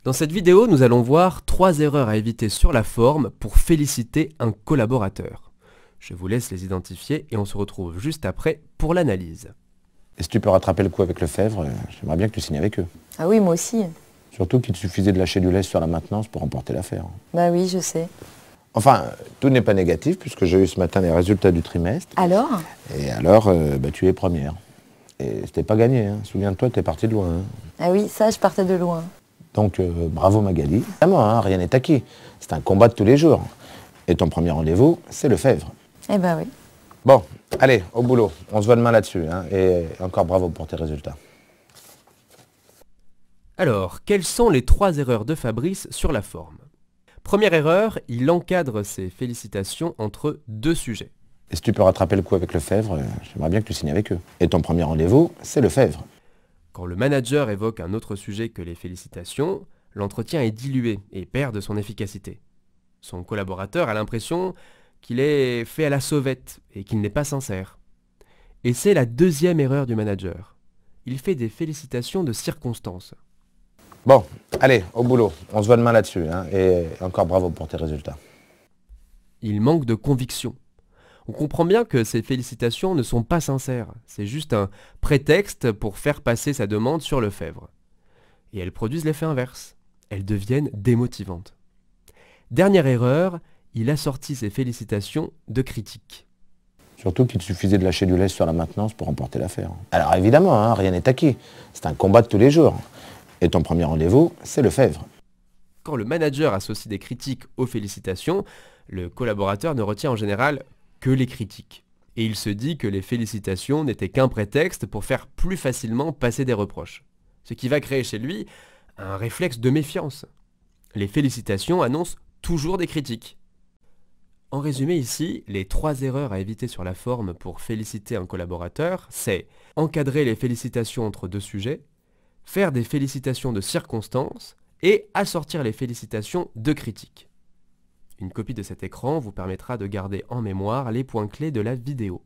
Dans cette vidéo, nous allons voir 3 erreurs à éviter sur la forme pour féliciter un collaborateur. Je vous laisse les identifier et on se retrouve juste après pour l'analyse. Et si tu peux rattraper le coup avec Lefebvre, j'aimerais bien que tu signes avec eux. Ah oui, moi aussi. Surtout qu'il te suffisait de lâcher du lest sur la maintenance pour remporter l'affaire. Bah oui, je sais. Enfin, tout n'est pas négatif puisque j'ai eu ce matin les résultats du trimestre. Alors? Et alors, tu es première. Et c'était pas gagné, hein. Souviens-toi, t'es parti de loin. Hein. Ah oui, ça, je partais de loin. Donc, bravo Magali. Évidemment, hein, rien n'est acquis. C'est un combat de tous les jours. Et ton premier rendez-vous, c'est Lefebvre. Eh ben oui. Bon, allez, au boulot. On se voit demain là-dessus. Hein. Et encore bravo pour tes résultats. Alors, quelles sont les 3 erreurs de Fabrice sur la forme? Première erreur, il encadre ses félicitations entre 2 sujets. Et si tu peux rattraper le coup avec Lefebvre, j'aimerais bien que tu signes avec eux. Et ton premier rendez-vous, c'est Lefebvre. Quand le manager évoque un autre sujet que les félicitations, l'entretien est dilué et perd de son efficacité. Son collaborateur a l'impression qu'il est fait à la sauvette et qu'il n'est pas sincère. Et c'est la 2e erreur du manager. Il fait des félicitations de circonstance. Bon, allez, au boulot. On se voit demain là-dessus. Hein. Et encore bravo pour tes résultats. Il manque de conviction. On comprend bien que ces félicitations ne sont pas sincères. C'est juste un prétexte pour faire passer sa demande sur Lefebvre. Et elles produisent l'effet inverse. Elles deviennent démotivantes. Dernière erreur, il assortit ses félicitations de critiques. Surtout qu'il te suffisait de lâcher du lest sur la maintenance pour remporter l'affaire. Alors évidemment, hein, rien n'est acquis. C'est un combat de tous les jours. Et ton premier rendez-vous, c'est Lefebvre. Quand le manager associe des critiques aux félicitations, le collaborateur ne retient en général que les critiques. Et il se dit que les félicitations n'étaient qu'un prétexte pour faire plus facilement passer des reproches. Ce qui va créer chez lui un réflexe de méfiance. Les félicitations annoncent toujours des critiques. En résumé ici, les 3 erreurs à éviter sur la forme pour féliciter un collaborateur, c'est encadrer les félicitations entre 2 sujets, faire des félicitations de circonstance et assortir les félicitations de critiques. Une copie de cet écran vous permettra de garder en mémoire les points clés de la vidéo.